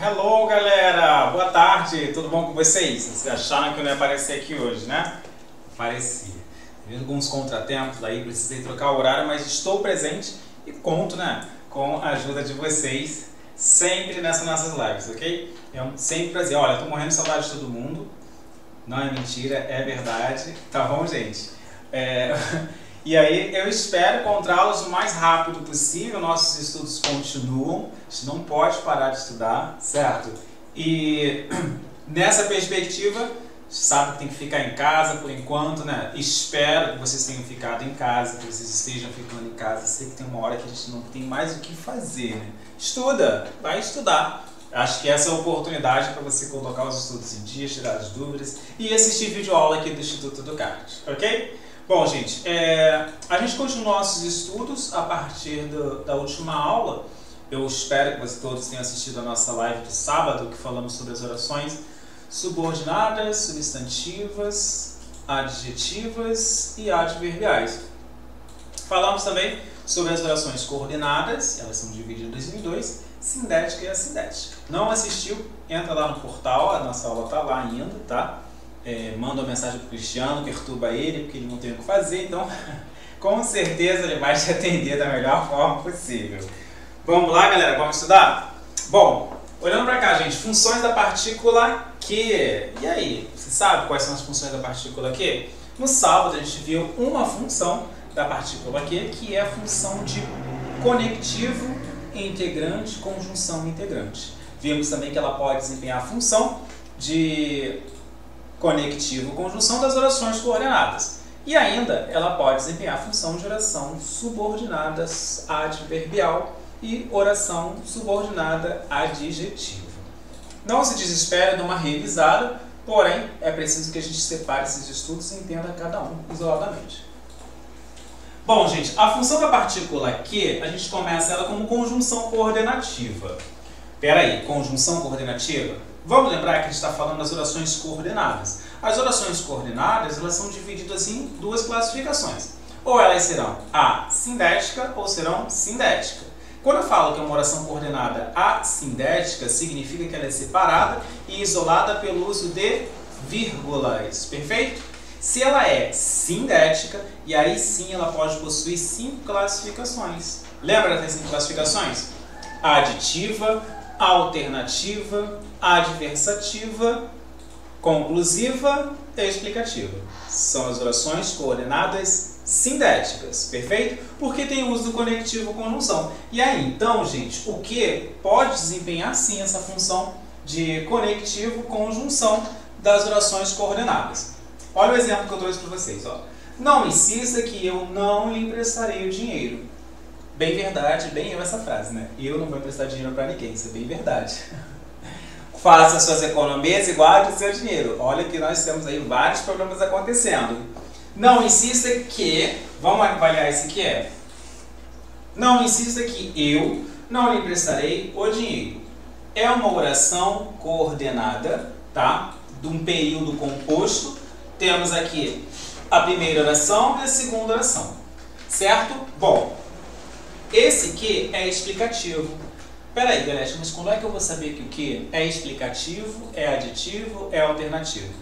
Hello, galera! Boa tarde! Tudo bom com vocês? Vocês acharam que eu não ia aparecer aqui hoje, né? Parecia. Teve alguns contratempos aí, precisei trocar o horário, mas estou presente e conto, né, com a ajuda de vocês sempre nessas nossas lives, ok? É um sempre prazer. Olha, eu tô morrendo de saudade de todo mundo. Não é mentira, é verdade. Tá bom, gente? E aí eu espero encontrá-los o mais rápido possível. Nossos estudos continuam, a gente não pode parar de estudar, certo? E nessa perspectiva, sabe que tem que ficar em casa por enquanto, né? Espero que vocês tenham ficado em casa, que vocês estejam ficando em casa. Sei que tem uma hora que a gente não tem mais o que fazer, né? Estuda, vai estudar. Acho que essa é a oportunidade para você colocar os estudos em dia, tirar as dúvidas e assistir videoaula aqui do Instituto do CART, ok? Bom, gente, a gente continua nossos estudos a partir da última aula. Eu espero que vocês todos tenham assistido a nossa live do sábado, que falamos sobre as orações subordinadas, substantivas, adjetivas e adverbiais. Falamos também sobre as orações coordenadas, elas são divididas em dois, sindética e assindética. Não assistiu? Entra lá no portal, a nossa aula está lá ainda, tá? Manda uma mensagem para o Cristiano, perturba ele, porque ele não tem o que fazer, então com certeza ele vai te atender da melhor forma possível. Vamos lá, galera? Vamos estudar? Bom, olhando para cá, gente, funções da partícula que. E aí, você sabe quais são as funções da partícula que? No sábado a gente viu uma função da partícula que é a função de conectivo integrante, conjunção integrante. Vimos também que ela pode desempenhar a função de conectivo conjunção das orações coordenadas. E ainda ela pode desempenhar a função de oração subordinadas adverbial e oração subordinada adjetiva. Não se desespere de uma revisada, porém é preciso que a gente separe esses estudos e entenda cada um isoladamente. Bom, gente, a função da partícula que, a gente começa ela como conjunção coordenativa. Espera aí, conjunção coordenativa? Vamos lembrar que a gente está falando das orações coordenadas. As orações coordenadas, elas são divididas em duas classificações. Ou elas serão assindética ou serão sindética. Quando eu falo que é uma oração coordenada assindética, significa que ela é separada e isolada pelo uso de vírgulas, perfeito? Se ela é sindética, e aí sim ela pode possuir 5 classificações. Lembra das 5 classificações? Aditiva, alternativa, adversativa, conclusiva e explicativa. São as orações coordenadas sindéticas, perfeito? Porque tem o uso do conectivo conjunção. E aí, então, gente, o que pode desempenhar sim essa função de conectivo conjunção das orações coordenadas. Olha o exemplo que eu trouxe para vocês. Ó. Não insista que eu não lhe emprestarei o dinheiro. Bem verdade, bem eu essa frase, né? Eu não vou emprestar dinheiro para ninguém, isso é bem verdade. Faça suas economias e guarde o seu dinheiro. Olha que nós temos aí vários problemas acontecendo. Não insista que, vamos avaliar esse que é. Não insista que eu não lhe emprestarei o dinheiro. É uma oração coordenada, tá? De um período composto. Temos aqui a primeira oração e a segunda oração, certo? Bom, esse que é explicativo. Peraí, galera, mas quando é que eu vou saber que o que é explicativo, é aditivo, é alternativo?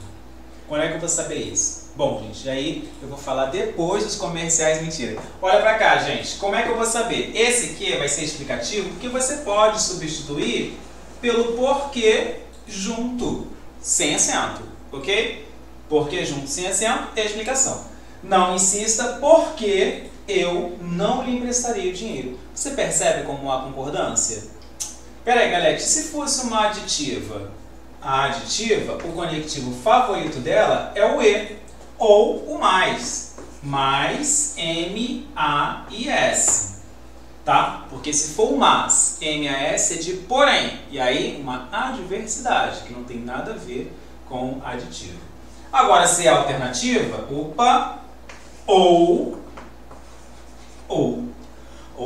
Quando é que eu vou saber isso? Bom, gente, aí eu vou falar depois dos comerciais, mentira. Olha pra cá, gente, como é que eu vou saber? Esse que vai ser explicativo porque você pode substituir pelo porquê junto, sem acento, ok? Porque junto, sem acento, é explicação. Não insista porque eu não lhe emprestaria o dinheiro. Você percebe como há concordância? Pera aí, galera, se fosse uma aditiva, a aditiva, o conectivo favorito dela é o E, ou o mais. Mais, M, A e S. Tá? Porque se for o mas, M, A, S é de porém. E aí, uma adversidade, que não tem nada a ver com aditivo. Agora, se é alternativa, opa, ou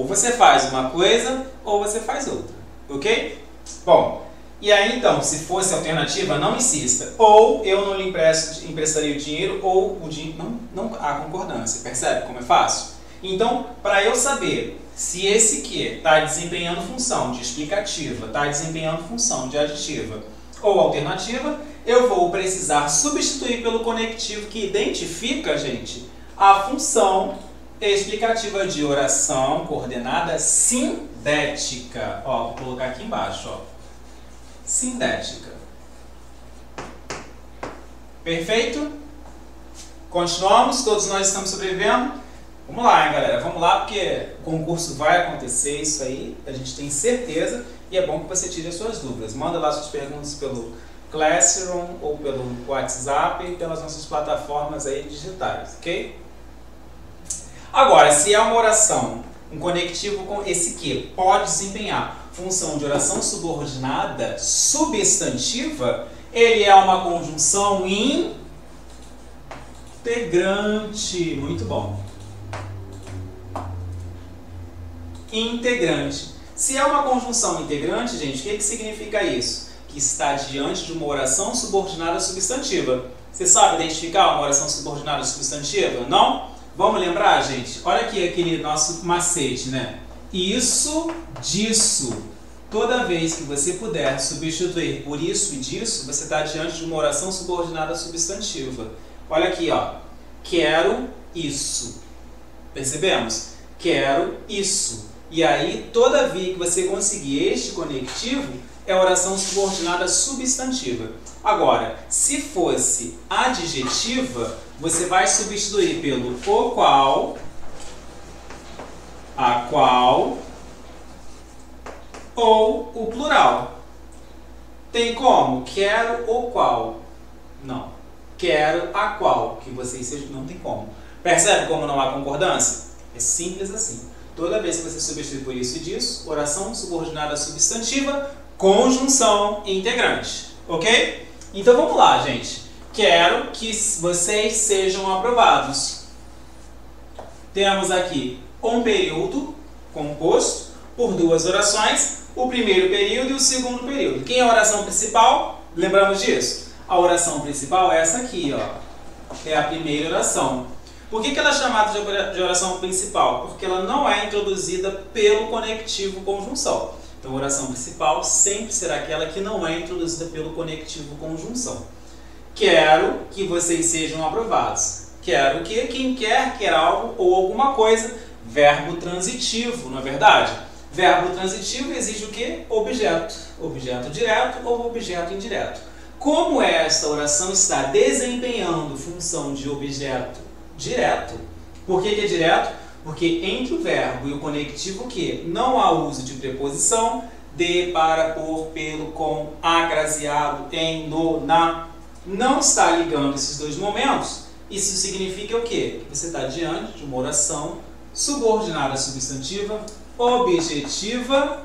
você faz uma coisa ou você faz outra, ok? Bom, e aí então, se fosse alternativa, não insista. Ou eu não lhe emprestaria o dinheiro, ou o dinheiro não há concordância. Percebe como é fácil? Então, para eu saber se esse que está desempenhando função de explicativa, está desempenhando função de aditiva ou alternativa, eu vou precisar substituir pelo conectivo que identifica, gente, a função explicativa de oração coordenada sindética. Ó, vou colocar aqui embaixo, ó. Sindética. Perfeito? Continuamos, todos nós estamos sobrevivendo. Vamos lá, hein, galera? Vamos lá, porque o concurso vai acontecer, isso aí a gente tem certeza, e é bom que você tire as suas dúvidas. Manda lá suas perguntas pelo Classroom ou pelo WhatsApp e pelas nossas plataformas aí digitais, ok? Agora, se é uma oração, um conectivo com esse que pode desempenhar função de oração subordinada substantiva, ele é uma conjunção integrante. Muito bom. Integrante. Se é uma conjunção integrante, gente, o que significa isso? Que está diante de uma oração subordinada substantiva. Você sabe identificar uma oração subordinada substantiva? Não? Vamos lembrar, gente? Olha aqui aquele nosso macete, né? Isso, disso. Toda vez que você puder substituir por isso e disso, você está diante de uma oração subordinada substantiva. Olha aqui, ó. Quero isso. Percebemos? Quero isso. E aí, toda vez que você conseguir este conectivo, é oração subordinada substantiva. Agora, se fosse adjetiva, você vai substituir pelo o qual, a qual ou o plural. Tem como? Quero o qual. Não. Quero a qual. Que vocês sejam. Não tem como. Percebe como não há concordância? É simples assim. Toda vez que você substitui por isso e disso, oração subordinada substantiva, conjunção integrante. Ok? Então vamos lá, gente. Quero que vocês sejam aprovados. Temos aqui um período composto por duas orações, o primeiro período e o segundo período. Quem é a oração principal? Lembramos disso? A oração principal é essa aqui, ó. É a primeira oração. Por que ela é chamada de oração principal? Porque ela não é introduzida pelo conectivo conjunção. Então, a oração principal sempre será aquela que não é introduzida pelo conectivo conjunção. Quero que vocês sejam aprovados. Quero que quem quer algo ou alguma coisa. Verbo transitivo, não é verdade? Verbo transitivo exige o quê? Objeto. Objeto direto ou objeto indireto. Como esta oração está desempenhando função de objeto direto. Por que é direto? Porque entre o verbo e o conectivo que não há uso de preposição, de, para, por, pelo, com, agraciado, em, no, na. Não está ligando esses dois momentos. Isso significa o quê? Que você está diante de uma oração subordinada substantiva, objetiva,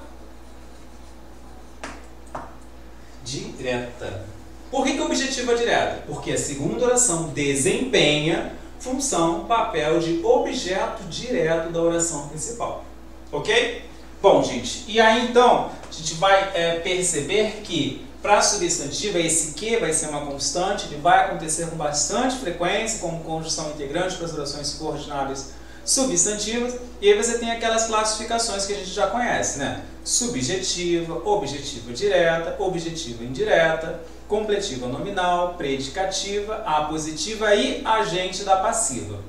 direta. Por que objetiva direta? Porque a segunda oração desempenha função, papel de objeto direto da oração principal. Ok? Bom, gente, e aí então a gente vai perceber que para a substantiva esse que vai ser uma constante, ele vai acontecer com bastante frequência, como conjunção integrante para as orações subordinadas substantivas, e aí você tem aquelas classificações que a gente já conhece, né? Subjetiva, objetiva direta, objetiva indireta, completiva nominal, predicativa, apositiva e agente da passiva.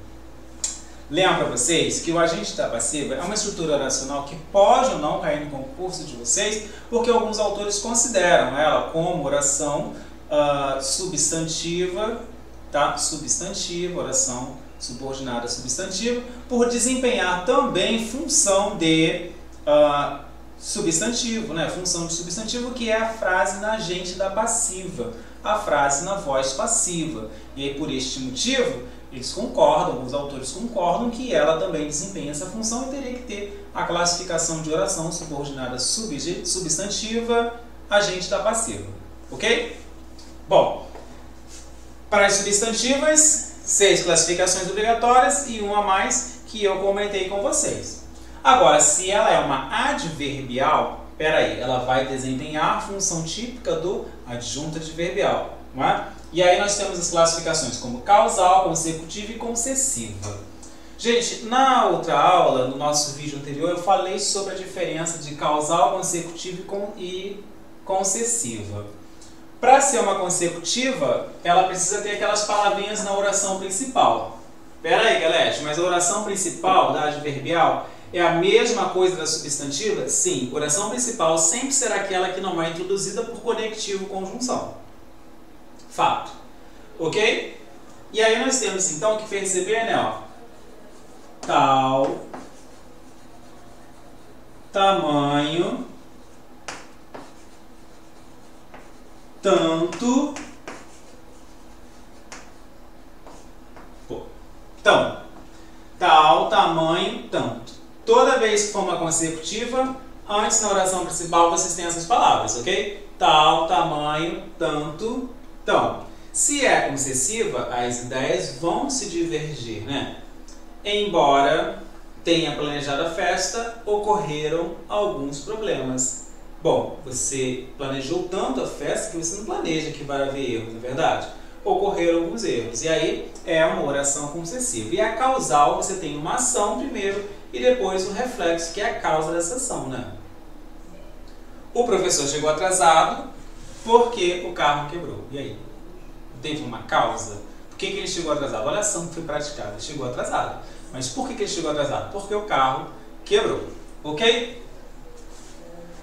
Lembra vocês que o agente da passiva é uma estrutura oracional que pode ou não cair no concurso de vocês, porque alguns autores consideram ela como oração substantiva, tá? Substantiva, oração subordinada substantiva, por desempenhar também função de substantivo, né? Função de substantivo, que é a frase na agente da passiva, a frase na voz passiva. E aí, por este motivo, eles concordam, os autores concordam que ela também desempenha essa função e teria que ter a classificação de oração subordinada substantiva, agente da passiva. Ok? Bom, para as substantivas, 6 classificações obrigatórias e uma a mais que eu comentei com vocês. Agora, se ela é uma adverbial, peraí, ela vai desempenhar a função típica do adjunto adverbial, não é? E aí nós temos as classificações como causal, consecutiva e concessiva. Gente, na outra aula, no nosso vídeo anterior, eu falei sobre a diferença de causal, consecutiva e concessiva. Para ser uma consecutiva, ela precisa ter aquelas palavrinhas na oração principal. Pera aí, galera, mas a oração principal da adverbial é a mesma coisa da substantiva? Sim, a oração principal sempre será aquela que não é introduzida por conectivo conjunção. Fato. Ok? E aí nós temos então que perceber, né, ó, tal, tamanho, tanto, então, tal, tamanho, tanto. Toda vez que for uma consecutiva, antes na oração principal vocês têm essas palavras, ok? Tal, tamanho, tanto, tão. Se é concessiva, as ideias vão se divergir, né? Embora tenha planejado a festa, ocorreram alguns problemas. Bom, você planejou tanto a festa que você não planeja que vai haver erros, não é verdade? Ocorreram alguns erros. E aí é uma oração concessiva. E a causal, você tem uma ação primeiro e depois o reflexo, que é a causa dessa ação, né? O professor chegou atrasado porque o carro quebrou. E aí? Teve uma causa? Por que ele chegou atrasado? Olha a ação que foi praticada. Ele chegou atrasado. Mas por que ele chegou atrasado? Porque o carro quebrou. Ok?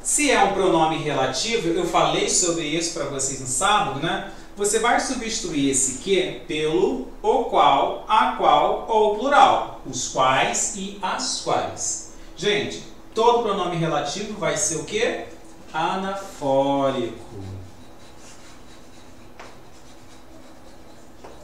Se é um pronome relativo, eu falei sobre isso para vocês no sábado, né? Você vai substituir esse que pelo o qual, a qual ou plural. Os quais e as quais. Gente, todo pronome relativo vai ser o quê? Anafórico.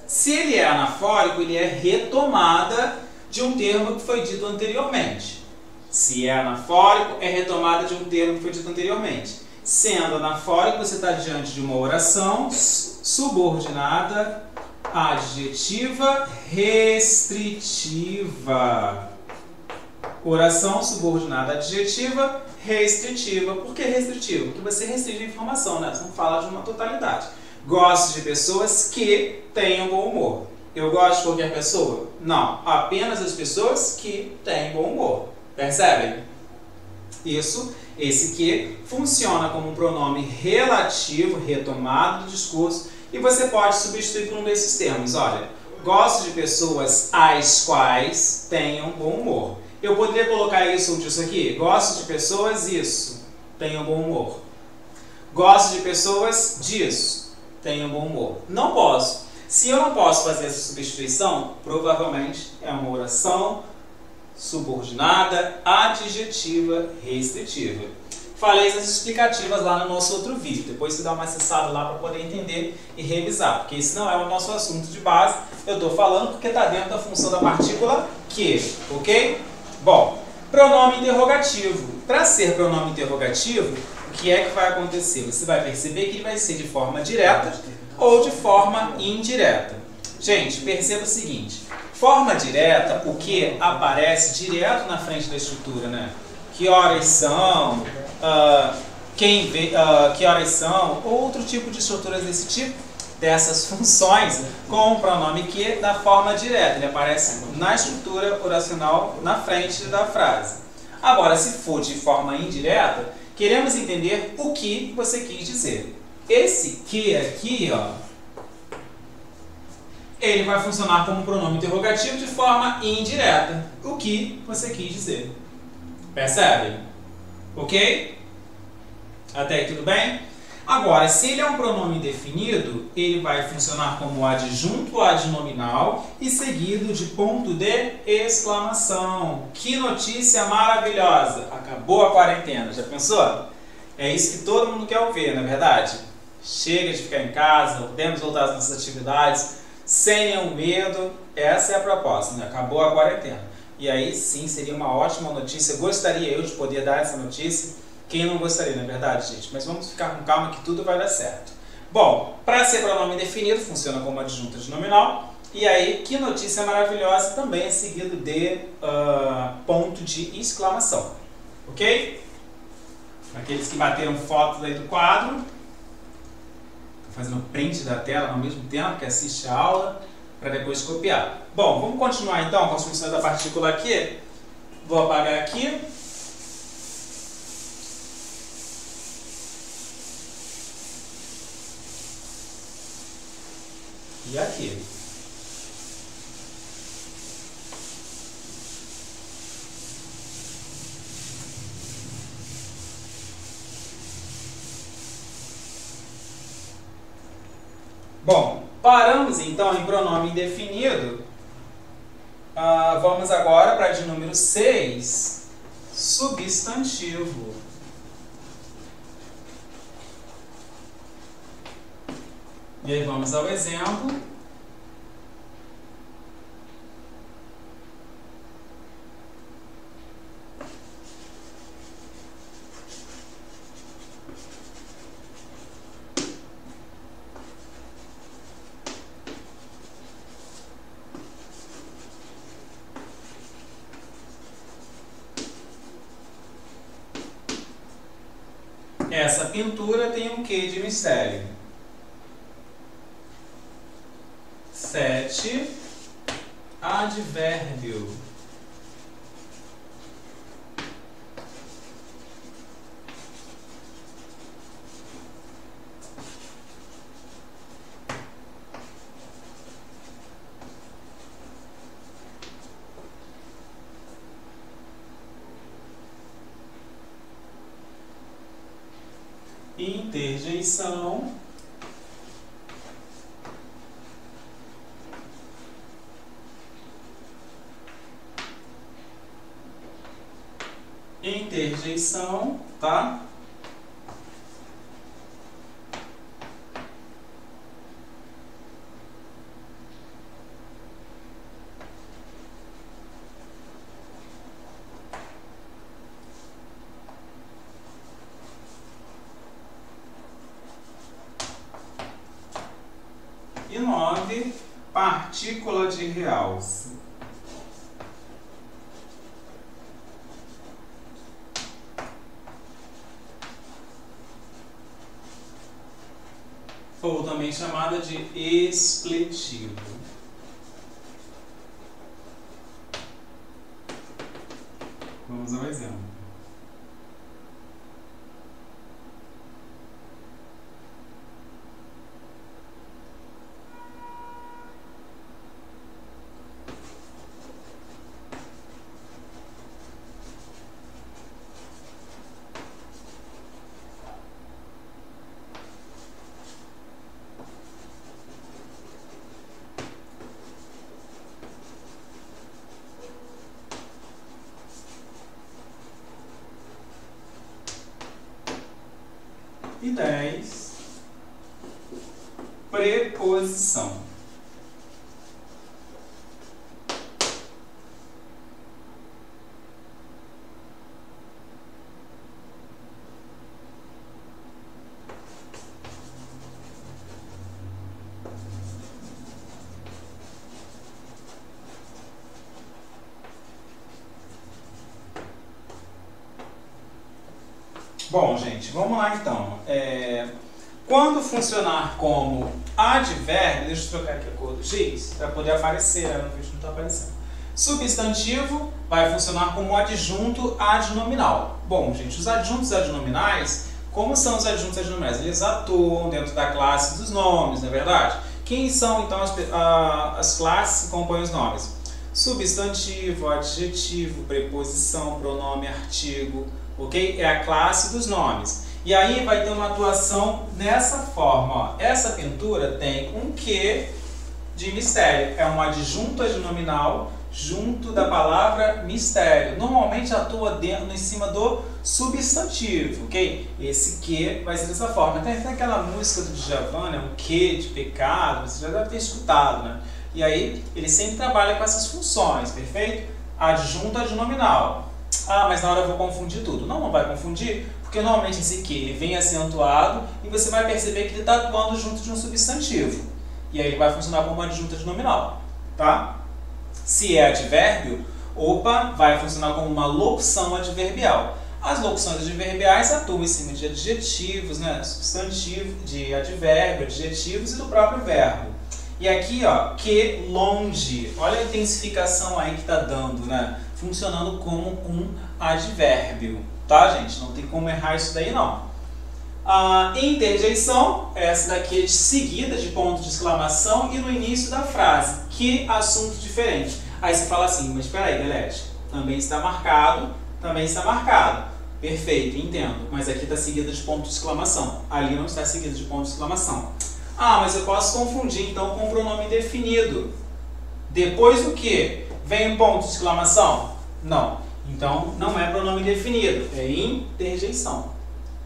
Se ele é anafórico, ele é retomada de um termo que foi dito anteriormente. Se é anafórico, é retomada de um termo que foi dito anteriormente. Sendo anafórico, você está diante de uma oração subordinada, adjetiva, restritiva. Oração subordinada, adjetiva, restritiva. Por que restritiva? Porque você restringe a informação, né? Você não fala de uma totalidade. Gosto de pessoas que tenham bom humor. Eu gosto de qualquer pessoa? Não. Apenas as pessoas que têm bom humor. Percebem? Isso, esse que funciona como um pronome relativo, retomado do discurso, e você pode substituir por um desses termos. Olha, gosto de pessoas as quais tenham bom humor. Eu poderia colocar isso ou disso aqui? Gosto de pessoas isso, tenham bom humor. Gosto de pessoas disso, tenham bom humor. Não posso. Se eu não posso fazer essa substituição, provavelmente é uma oração subordinada, adjetiva, restritiva. Falei essas explicativas lá no nosso outro vídeo. Depois você dá uma acessada lá para poder entender e revisar, porque esse não é o nosso assunto de base. Eu estou falando porque está dentro da função da partícula que, ok? Bom, pronome interrogativo. Para ser pronome interrogativo, o que é que vai acontecer? Você vai perceber que ele vai ser de forma direta ou de forma indireta. Gente, perceba o seguinte. Forma direta, o que aparece direto na frente da estrutura, né? Que horas são, que horas são, outro tipo de estruturas desse tipo, dessas funções, com o pronome que da forma direta. Ele aparece na estrutura oracional, na frente da frase. Agora, se for de forma indireta, queremos entender o que você quis dizer. Esse que aqui, ó, ele vai funcionar como pronome interrogativo de forma indireta. O que você quis dizer. Percebem? Ok? Até aí tudo bem? Agora, se ele é um pronome indefinido, ele vai funcionar como adjunto adnominal e seguido de ponto de exclamação. Que notícia maravilhosa! Acabou a quarentena. Já pensou? É isso que todo mundo quer ouvir, não é verdade? Chega de ficar em casa, podemos voltar às nossas atividades sem nenhum medo. Essa é a proposta, né? Acabou a quarentena. E aí sim, seria uma ótima notícia. Gostaria eu de poder dar essa notícia. Quem não gostaria, não é verdade, gente? Mas vamos ficar com calma que tudo vai dar certo. Bom, para ser pronome indefinido, funciona como adjunto adnominal. E aí, que notícia maravilhosa, também é seguido de ponto de exclamação. Ok? Aqueles que bateram fotos aí do quadro, fazendo print da tela ao mesmo tempo que assiste a aula, para depois copiar. Bom, vamos continuar então com as funções da partícula aqui. Vou apagar aqui. E aqui. Bom, paramos então em pronome indefinido. Vamos agora para a de número 6, substantivo. E aí vamos ao exemplo. Essa pintura tem um quê de mistério? 7. Advérbio. Interjeição. Interjeição, tá? E 9, partícula de realce. Ou também chamada de expletivo. Vamos ao exemplo. E 10, preposição. Bom, gente, vamos lá então. Quando funcionar como advérbio, deixa eu trocar aqui a cor do X para poder aparecer, no vídeo não está aparecendo. Substantivo vai funcionar como adjunto adnominal. Bom, gente, os adjuntos adnominais, como são os adjuntos adnominais? Eles atuam dentro da classe dos nomes, não é verdade? Quem são então as classes que compõem os nomes? Substantivo, adjetivo, preposição, pronome, artigo, ok? É a classe dos nomes. E aí vai ter uma atuação nessa forma, ó. Essa pintura tem um quê de mistério. É um adjunto adnominal junto da palavra mistério. Normalmente atua em cima do substantivo, ok? Esse que vai ser dessa forma. Tem aquela música do Djavan, né? Um que de pecado, você já deve ter escutado, né? E aí ele sempre trabalha com essas funções, perfeito? Adjunto adnominal. Ah, mas na hora eu vou confundir tudo. Não vai confundir, porque normalmente esse que ele vem acentuado e você vai perceber que ele está atuando junto de um substantivo. E aí ele vai funcionar como adjunto adnominal, tá? Se é advérbio, vai funcionar como uma locução adverbial. As locuções adverbiais atuam em cima de adjetivos, né? Substantivo, de advérbio, adjetivos e do próprio verbo. E aqui, ó, que longe. Olha a intensificação aí que tá dando, né? Funcionando como um advérbio, tá, gente? Não tem como errar isso daí, não. A interjeição, essa daqui é de seguida de ponto de exclamação e no início da frase. Que assunto diferente. Aí você fala assim, mas espera aí, Delete, também está marcado, também está marcado. Perfeito, entendo. Mas aqui está seguida de ponto de exclamação. Ali não está seguida de ponto de exclamação. Ah, mas eu posso confundir então com o pronome indefinido. Depois do que? Vem um ponto de exclamação? Não. Então não é pronome indefinido, é interjeição.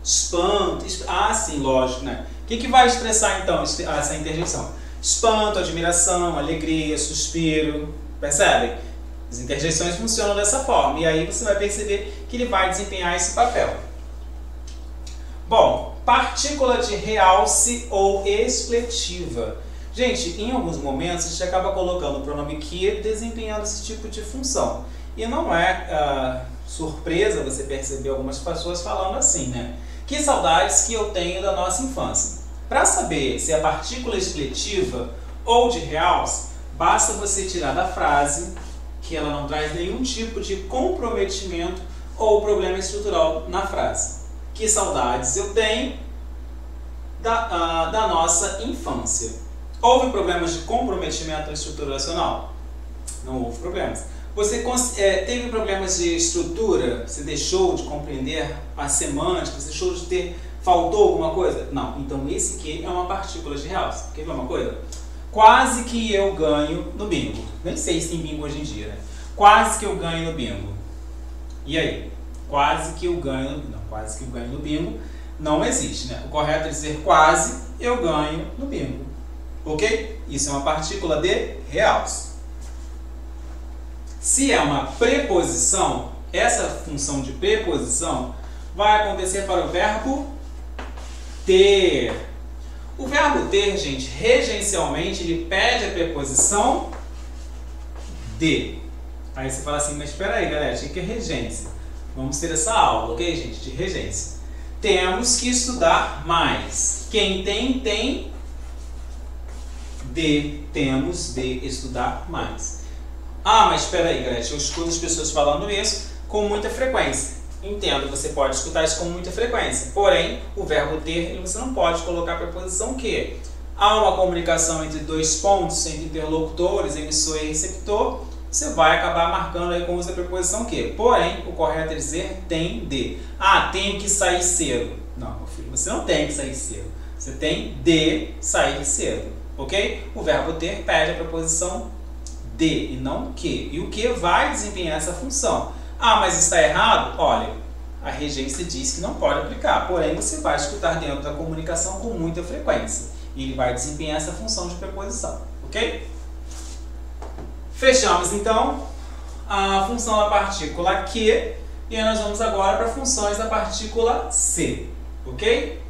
Espanto, ah sim, lógico, né? O que vai expressar então essa interjeição? Espanto, admiração, alegria, suspiro, percebem? As interjeições funcionam dessa forma e aí você vai perceber que ele vai desempenhar esse papel. Bom, partícula de realce ou expletiva. Gente, em alguns momentos a gente acaba colocando o pronome que desempenhando esse tipo de função. E não é surpresa você perceber algumas pessoas falando assim, né? Que saudades que eu tenho da nossa infância. Para saber se é partícula expletiva ou de realce, basta você tirar da frase que ela não traz nenhum tipo de comprometimento ou problema estrutural na frase. Que saudades eu tenho da nossa infância. Houve problemas de comprometimento estruturacional? Não houve problemas. Você teve problemas de estrutura? Você deixou de compreender a semântica? Você deixou de ter... Faltou alguma coisa? Não. Então esse que é uma partícula de realce. Quer ver uma coisa? Quase que eu ganho no bingo. Nem sei se tem bingo hoje em dia, né? Quase que eu ganho no bingo. E aí? Quase que eu ganho... Não, quase que eu ganho no bingo não existe, né? O correto é dizer quase eu ganho no bingo. Ok? Isso é uma partícula de realce. Se é uma preposição, essa função de preposição vai acontecer para o verbo ter. O verbo ter, gente, regencialmente, ele pede a preposição de. Aí você fala assim, mas espera aí, galera, o que é regência? Vamos ter essa aula, ok, gente, de regência. Temos que estudar mais. Quem tem, tem de. Temos de estudar mais. Ah, mas espera aí, galera, eu escuto as pessoas falando isso com muita frequência. Entendo, você pode escutar isso com muita frequência. Porém, o verbo ter, você não pode colocar a preposição que. Há uma comunicação entre dois pontos, entre interlocutores, emissor e receptor, você vai acabar marcando aí com o uso da preposição que. Porém, o correto é dizer tem de. Ah, tenho que sair cedo. Não, meu filho, você não tem que sair cedo. Você tem de sair cedo, ok? O verbo ter pede a preposição de e não que. E o que vai desempenhar essa função. Ah, mas está errado? Olha, a regência diz que não pode aplicar, porém você vai escutar dentro da comunicação com muita frequência. E ele vai desempenhar essa função de preposição, ok? Fechamos então a função da partícula que e nós vamos agora para funções da partícula se, ok?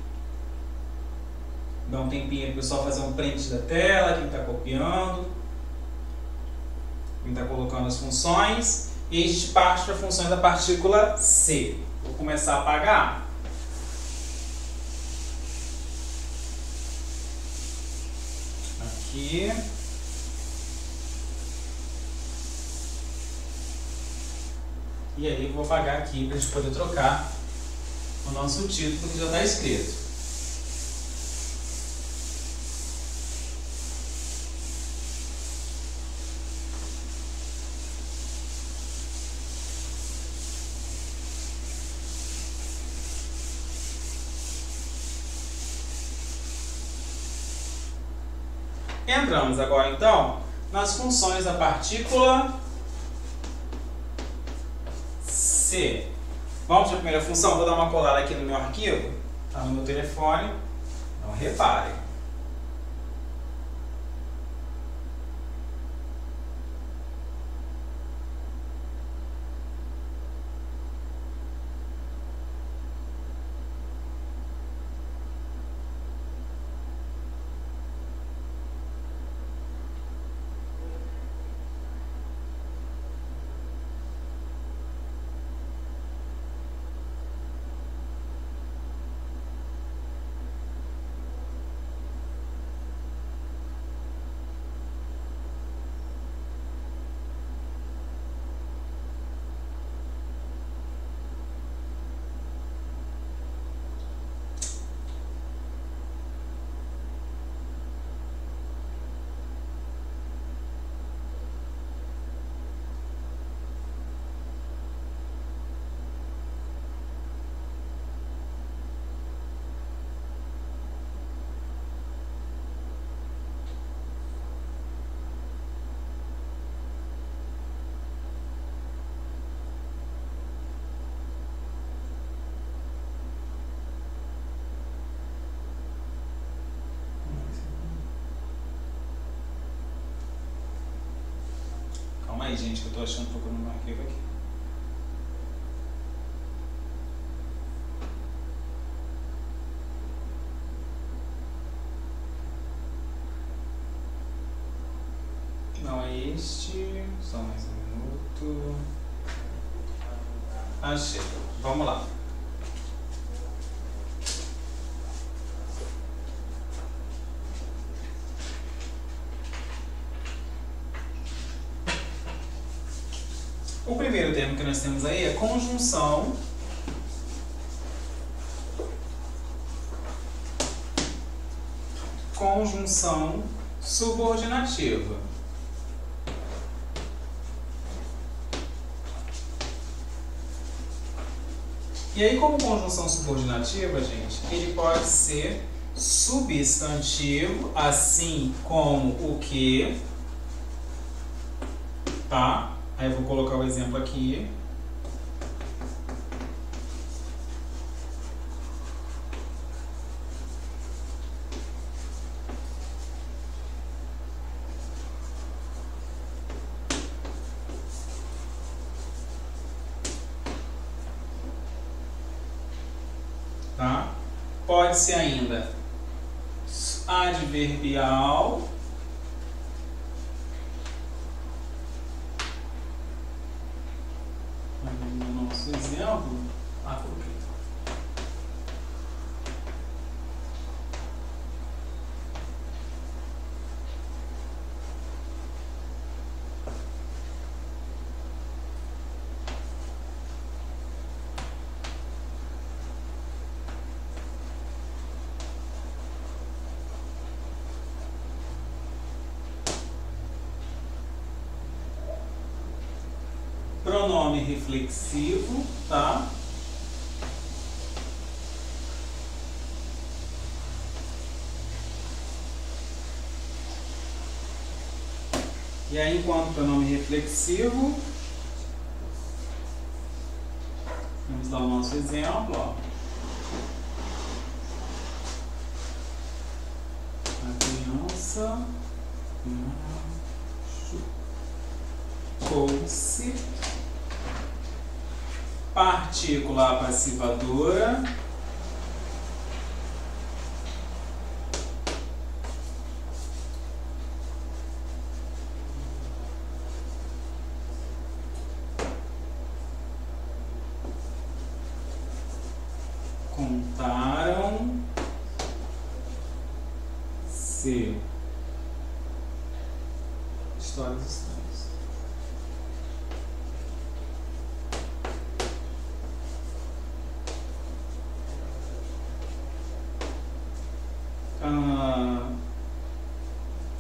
Dá um tempinho para o pessoal fazer um print da tela, quem está copiando, quem está colocando as funções. E a gente parte para funções da partícula se. Vou começar a apagar. Aqui. E aí eu vou apagar aqui para a gente poder trocar o nosso título que já está escrito. Entramos agora então nas funções da partícula se. Vamos para a primeira função? Vou dar uma colada aqui no meu arquivo, está no meu telefone, não reparem. Peraí, gente, que eu tô achando, procurando meu arquivo aqui. Não é este. Só mais um minuto. Achei. Vamos lá. O primeiro termo que nós temos aí é conjunção subordinativa. E aí, como conjunção subordinativa, gente, ele pode ser substantivo, assim como o que, tá? Aí eu vou colocar o exemplo aqui. Tá? Pode ser ainda adverbial. No nosso exemplo, coloquei. Pronome reflexivo, tá? E aí, enquanto pronome reflexivo, vamos dar o nosso exemplo, ó. A criança machucou-se. Partícula passivadora. Contaram-se histórias estranhas.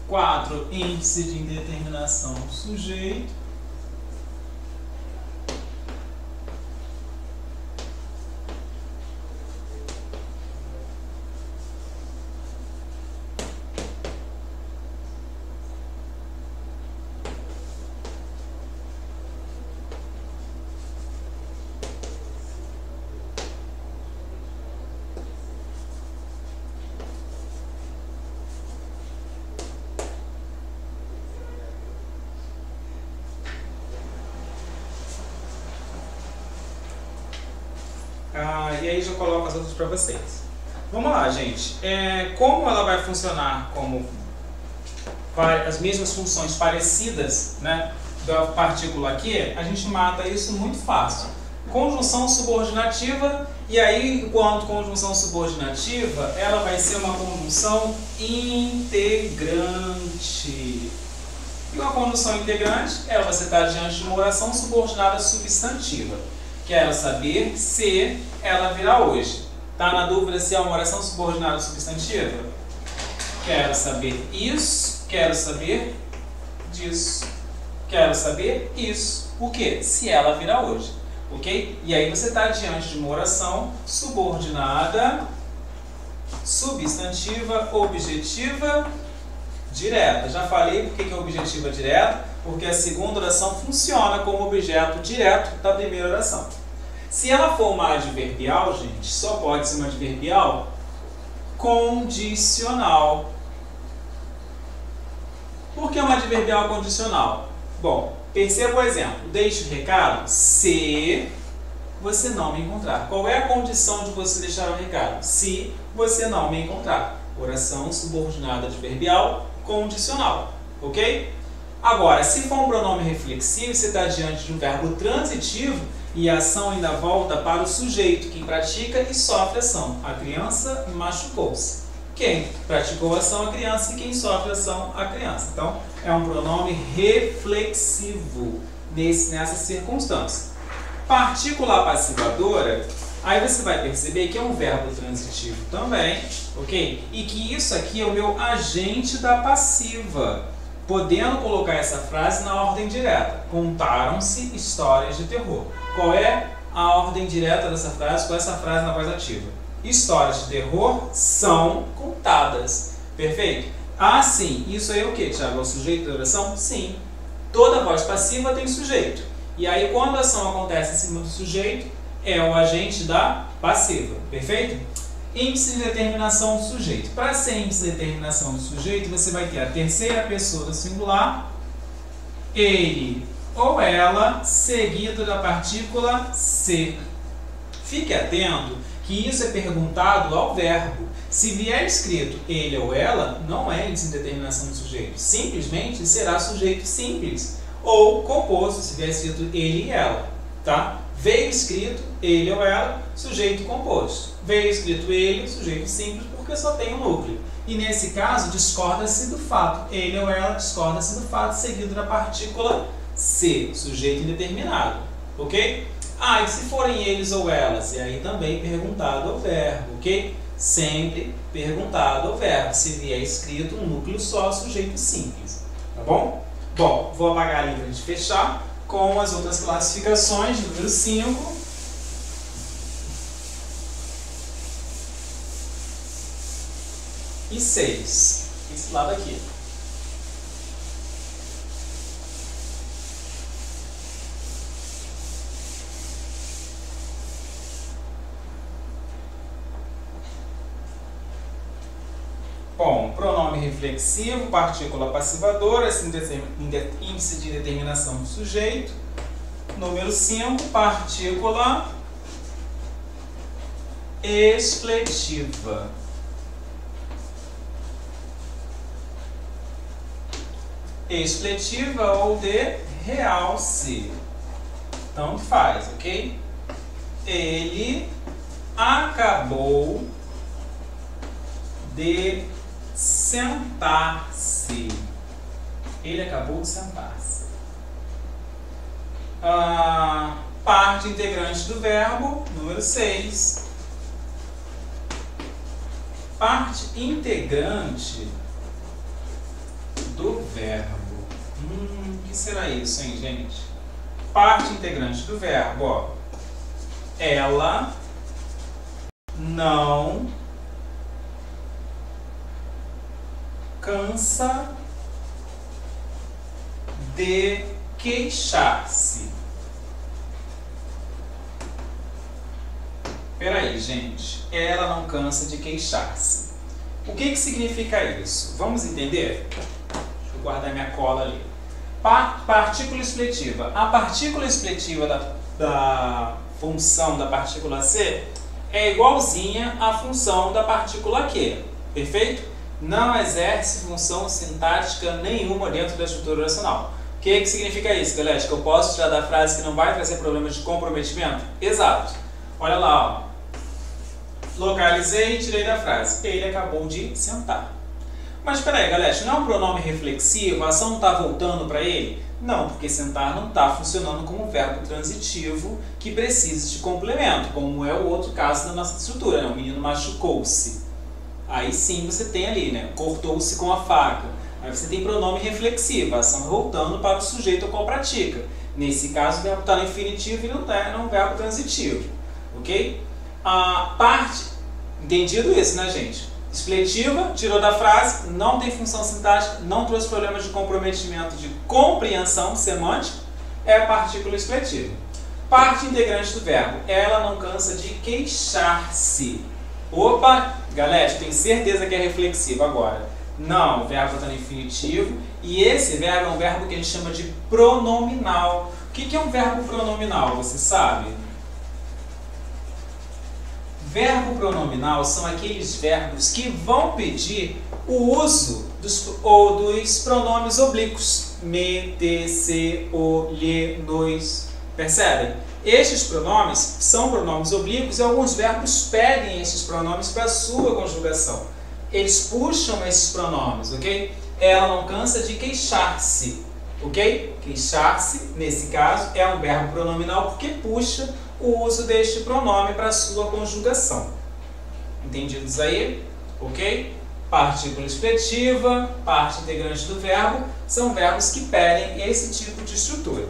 Quatro, índice de indeterminação do sujeito. E aí já coloco as outras para vocês. Vamos lá, gente. Como ela vai funcionar como as mesmas funções parecidas, né, da partícula aqui, a gente mata isso muito fácil. Conjunção subordinativa, e aí, enquanto conjunção subordinativa, ela vai ser uma conjunção integrante. E uma conjunção integrante, ela vai estar diante de uma oração subordinada substantiva. Quero saber se ela virá hoje. Tá na dúvida se é uma oração subordinada substantiva? Quero saber isso, quero saber disso. Quero saber isso. Por quê? Se ela virá hoje. Ok? E aí você está diante de uma oração subordinada, substantiva, objetiva, direta. Já falei por que é objetiva direta, porque a segunda oração funciona como objeto direto da primeira oração. Se ela for uma adverbial, gente, só pode ser uma adverbial condicional. Por que uma adverbial condicional? Bom, Perceba o exemplo. Deixe o recado se você não me encontrar. Qual é a condição de você deixar o recado? Se você não me encontrar. Oração subordinada adverbial condicional. Ok? Agora, se for um pronome reflexivo, você está diante de um verbo transitivo e a ação ainda volta para o sujeito, quem pratica e sofre a ação. A criança machucou-se. Quem praticou a ação? A criança. E quem sofre a ação? A criança. Então, é um pronome reflexivo nessa circunstância. Partícula passivadora, aí você vai perceber que é um verbo transitivo também, ok? E que isso aqui é o meu agente da passiva, podendo colocar essa frase na ordem direta. Contaram-se histórias de terror. Qual é a ordem direta dessa frase com essa frase na voz ativa? Histórias de terror são contadas. Perfeito? Ah, sim. Isso aí é o quê, Thiago? É o sujeito da oração? Sim. Toda voz passiva tem sujeito. E aí, quando a ação acontece em cima do sujeito, é o agente da passiva. Perfeito? Índice de determinação do sujeito. Para ser índice de determinação do sujeito, você vai ter a terceira pessoa do singular, ele ou ela, seguido da partícula se. Fique atento que isso é perguntado ao verbo. Se vier escrito ele ou ela, não é índice de determinação do sujeito. Simplesmente será sujeito simples. Ou composto, se vier escrito ele e ela. Tá? Veio escrito ele ou ela, sujeito composto. Veio escrito ele, sujeito simples, porque só tem um núcleo. E nesse caso, discorda-se do fato. Ele ou ela discorda-se do fato, seguido da partícula se, sujeito indeterminado. Ok? Ah, e se forem eles ou elas? E aí também perguntado ao verbo, ok? Sempre perguntado ao verbo. Se vier escrito um núcleo só, sujeito simples. Tá bom? Bom, vou apagar ali para a gente fechar com as outras classificações, número 5. E 6. Esse lado aqui. Bom, pronome reflexivo, partícula passivadora, índice de determinação do sujeito. Número 5, partícula expletiva. Expletiva ou de realce. Tanto faz, ok? Ele acabou de sentar-se. Ele acabou de sentar-se. Parte integrante do verbo, número 6. Parte integrante do verbo. O que será isso, hein, gente? Parte integrante do verbo, ó. Ela não cansa de queixar-se. Peraí, gente. Ela não cansa de queixar-se. O que significa isso? Vamos entender? Deixa eu guardar minha cola ali. Partícula expletiva. A partícula expletiva da função da partícula C é igualzinha à função da partícula Q. Perfeito? Não exerce função sintática nenhuma dentro da estrutura oracional. O que significa isso, galera? Que eu posso tirar da frase que não vai trazer problemas de comprometimento? Exato. Olha lá, ó. Localizei e tirei da frase. Ele acabou de sentar. Mas espera aí, galera, não é um pronome reflexivo? A ação não está voltando para ele? Não, porque sentar não está funcionando como um verbo transitivo que precisa de complemento, como é o outro caso da nossa estrutura, né? O menino machucou-se. Aí sim você tem ali, né? Cortou-se com a faca. Aí você tem pronome reflexivo, a ação voltando para o sujeito ao qual pratica. Nesse caso, o verbo está no infinitivo e não é um verbo transitivo. Ok? A parte... Entendido isso, né, gente? Expletiva, tirou da frase, não tem função sintática, não trouxe problemas de comprometimento de compreensão semântica, é a partícula expletiva. Parte integrante do verbo, ela não cansa de queixar-se. Opa, galera, tenho certeza que é reflexivo agora. Não, o verbo está no infinitivo E esse verbo é um verbo que a gente chama de pronominal. O que é um verbo pronominal, você sabe? Verbo pronominal são aqueles verbos que vão pedir o uso dos pronomes oblíquos. Me, te, se, o, lhe, nos. Percebem? Estes pronomes são pronomes oblíquos e alguns verbos pedem esses pronomes para a sua conjugação. Eles puxam esses pronomes, ok? Ela não cansa de queixar-se, ok? Queixar-se, nesse caso, é um verbo pronominal porque puxa o uso deste pronome para a sua conjugação. Entendidos aí? Ok? Partícula expletiva, parte integrante do verbo, são verbos que pedem esse tipo de estrutura.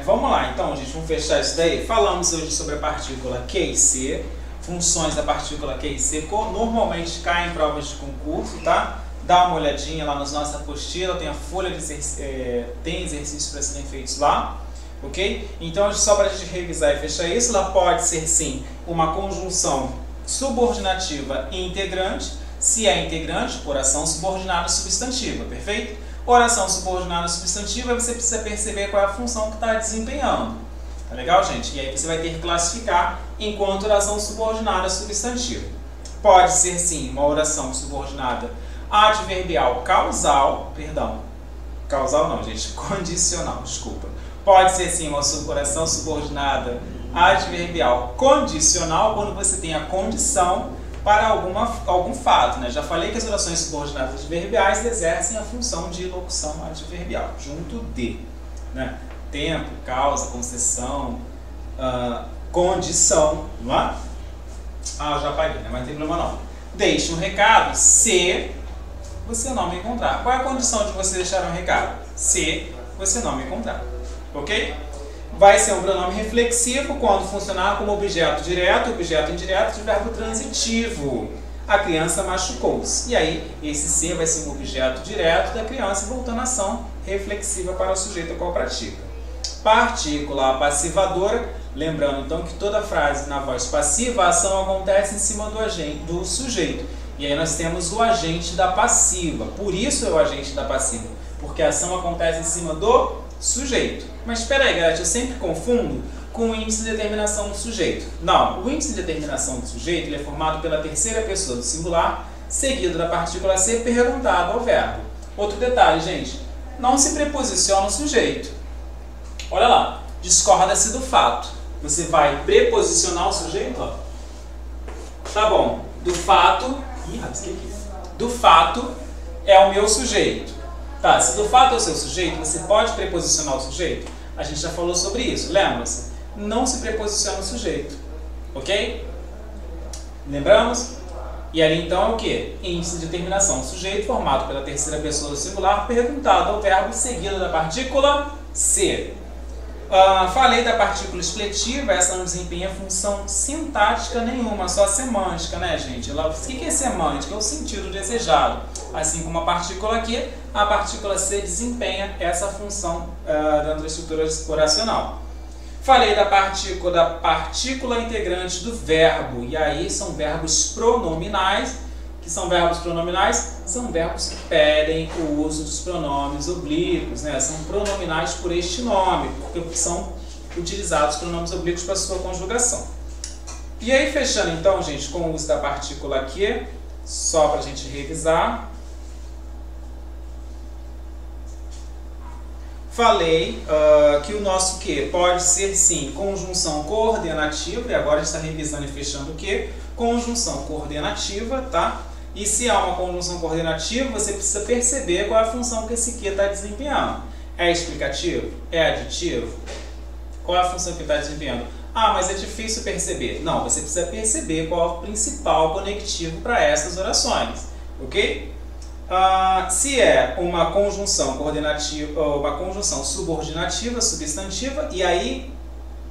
Vamos lá, então, gente, vamos fechar isso daí. Falamos hoje sobre a partícula Q e C. Funções da partícula Q e C normalmente caem em provas de concurso, tá? Dá uma olhadinha lá nas nossas apostilas, tem a folha de tem exercícios para serem feitos lá, ok? Então, só para a gente revisar e fechar isso, ela pode ser, sim, uma conjunção subordinativa e integrante. Se é integrante, por ação subordinada substantiva, perfeito? Oração subordinada substantiva, você precisa perceber qual é a função que está desempenhando. Tá legal, gente? E aí você vai ter que classificar enquanto oração subordinada substantiva. Pode ser, sim, uma oração subordinada adverbial causal, causal não, gente, condicional, desculpa. Pode ser, sim, uma oração subordinada adverbial condicional, quando você tem a condição para algum fato, né? Já falei que as orações subordinadas adverbiais exercem a função de locução adverbial, junto de, né? Tempo, causa, concessão, condição, não é? Já apaguei, né? Mas não tem problema não. Deixe um recado se você não me encontrar. Qual é a condição de você deixar um recado? Se você não me encontrar, ok? Vai ser um pronome reflexivo quando funcionar como objeto direto, objeto indireto de verbo transitivo. A criança machucou-se. E aí, esse ser vai ser um objeto direto da criança, voltando à ação reflexiva para o sujeito a qual pratica. Partícula passivadora, lembrando então que toda frase na voz passiva, a ação acontece em cima do sujeito. E aí nós temos o agente da passiva. Por isso é o agente da passiva, porque a ação acontece em cima do sujeito. Mas espera aí, galera, eu sempre confundo com o índice de determinação do sujeito. Não, o índice de determinação do sujeito ele é formado pela terceira pessoa do singular, seguido da partícula ser perguntado ao verbo. Outro detalhe, gente, não se preposiciona o sujeito. Olha lá, discorda-se do fato. Você vai preposicionar o sujeito? Ó. Tá bom, do fato... Do fato é o meu sujeito. Tá, se do fato é o seu sujeito, você pode preposicionar o sujeito? A gente já falou sobre isso, lembra-se? Não se preposiciona o sujeito, ok? Lembramos? E ali então é o que? Índice de determinação. Sujeito formado pela terceira pessoa do singular, perguntado ao verbo seguido da partícula ser. Falei da partícula expletiva, essa não desempenha função sintática nenhuma, só semântica, né, gente? O que é semântica? É o sentido desejado. Assim como a partícula aqui, a partícula C desempenha essa função dentro da estrutura oracional. Falei da partícula integrante do verbo, e aí são verbos pronominais. Que são verbos pronominais? São verbos que pedem o uso dos pronomes oblíquos, né? São pronominais por este nome, porque são utilizados pronomes oblíquos para sua conjugação. E aí, fechando então, gente, com o uso da partícula aqui, só para a gente revisar. Falei que o nosso que pode ser, sim, conjunção coordenativa, e agora a gente está revisando e fechando o que? Conjunção coordenativa, tá? E se há uma conjunção coordenativa, você precisa perceber qual é a função que esse que está desempenhando. É explicativo? É aditivo? Qual é a função que está desempenhando? Mas é difícil perceber. Não, você precisa perceber qual é o principal conectivo para essas orações, ok? Se é uma conjunção coordenativa, uma conjunção subordinativa, substantiva, e aí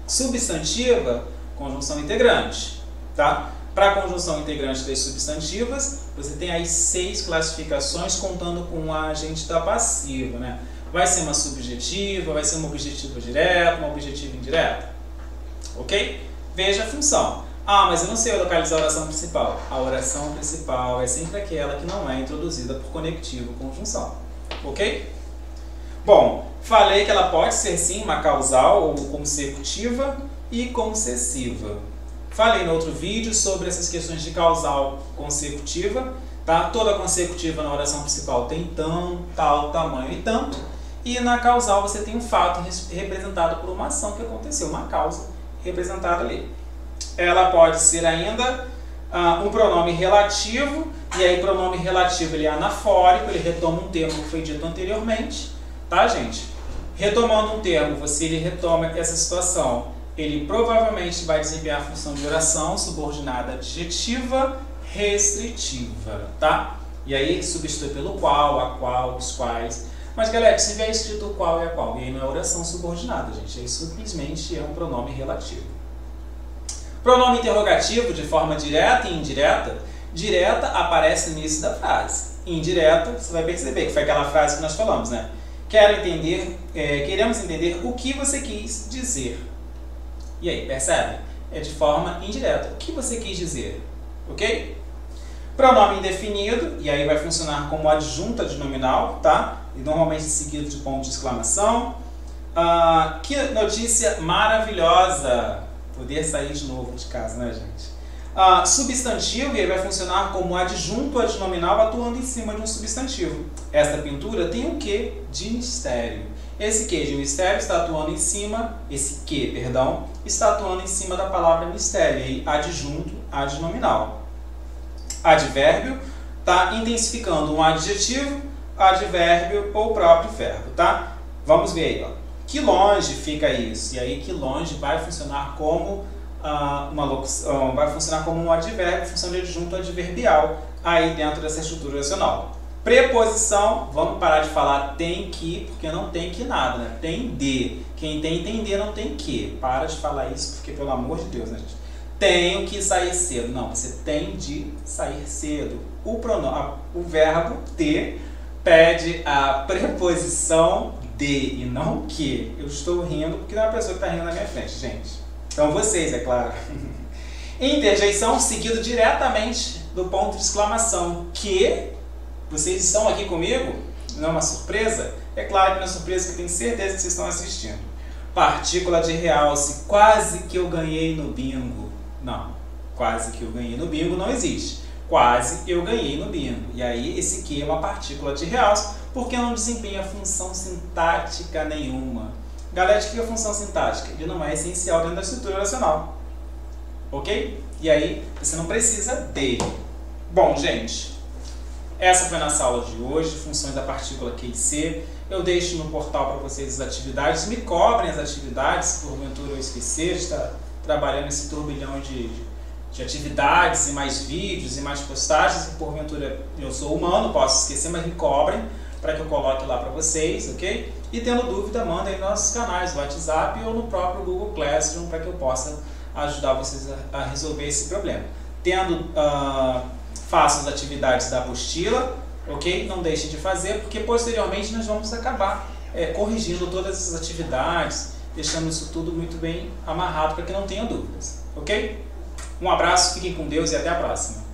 substantiva, conjunção integrante, tá? Para a conjunção integrante das substantivas, você tem aí 6 classificações contando com o agente da passiva, né? Vai ser uma subjetiva, vai ser uma objetiva direta, uma objetiva indireta, ok? Veja a função. Ah, mas eu não sei localizar a oração principal. A oração principal é sempre aquela que não é introduzida por conectivo ou conjunção. Ok? Bom, falei que ela pode ser sim uma causal ou consecutiva e concessiva. Falei no outro vídeo sobre essas questões de causal consecutiva. Tá? Toda consecutiva na oração principal tem tão, tal, tamanho e tanto. E na causal você tem um fato representado por uma ação que aconteceu, uma causa representada ali. Ela pode ser ainda um pronome relativo, e aí pronome relativo ele é anafórico, ele retoma um termo que foi dito anteriormente, tá, gente? Retomando um termo, ele retoma essa situação, ele provavelmente vai desempenhar a função de oração subordinada adjetiva restritiva, tá? E aí substitui pelo qual, a qual, os quais. Mas galera, se tiver escrito o qual e a qual, e aí não é oração subordinada, gente, aí simplesmente é um pronome relativo. Pronome interrogativo, de forma direta e indireta. Direta aparece no início da frase. Indireta, você vai perceber que foi aquela frase que nós falamos, né? Queremos entender o que você quis dizer. E aí, percebe? É de forma indireta. O que você quis dizer? Ok? Pronome indefinido, e aí vai funcionar como adjunto adnominal, tá? E normalmente seguido de ponto de exclamação. Que notícia maravilhosa! Poder sair de novo de casa, né, gente? Substantivo, e aí vai funcionar como adjunto adnominal atuando em cima de um substantivo. Esta pintura tem um quê de mistério. Esse quê de mistério está atuando em cima, está atuando em cima da palavra mistério, e aí adjunto adnominal. Advérbio está intensificando um adjetivo, advérbio ou próprio verbo, tá? Vamos ver aí, ó. Que longe fica isso? E aí que longe vai funcionar como vai funcionar como um advérbio, função de adjunto adverbial aí dentro dessa estrutura oracional. Preposição, vamos parar de falar tem que, porque não tem que nada, né? Tem de. Quem tem entender não tem que. Para de falar isso, porque pelo amor de Deus, né, gente? Tenho que sair cedo. Não, você tem de sair cedo. O verbo ter pede a preposição de e não que. Eu estou rindo porque não é uma pessoa que está rindo na minha frente, gente. Então vocês, é claro. Interjeição seguido diretamente do ponto de exclamação. Que vocês estão aqui comigo? Não é uma surpresa? É claro que não é surpresa, que eu tenho certeza que vocês estão assistindo. Partícula de realce. Quase que eu ganhei no bingo. Não, quase que eu ganhei no bingo não existe. Quase eu ganhei no bingo. E aí esse que é uma partícula de realce porque não desempenha função sintática nenhuma. Galera, o que é função sintática? Ele não é essencial dentro da estrutura oracional. Ok? E aí você não precisa dele. Bom, gente, essa foi a nossa aula de hoje, funções da partícula Q e C. Eu deixo no portal para vocês as atividades. Me cobrem as atividades, porventura eu esquecer de estar trabalhando esse turbilhão de atividades e mais vídeos e mais postagens. E porventura eu sou humano, posso esquecer, mas me cobrem para que eu coloque lá para vocês, ok? E tendo dúvida, mandem nos nossos canais, no WhatsApp ou no próprio Google Classroom, para que eu possa ajudar vocês a resolver esse problema. Façam as atividades da apostila, ok? Não deixem de fazer, porque posteriormente nós vamos acabar corrigindo todas essas atividades, deixando isso tudo muito bem amarrado para que não tenham dúvidas, ok? Um abraço, fiquem com Deus e até a próxima.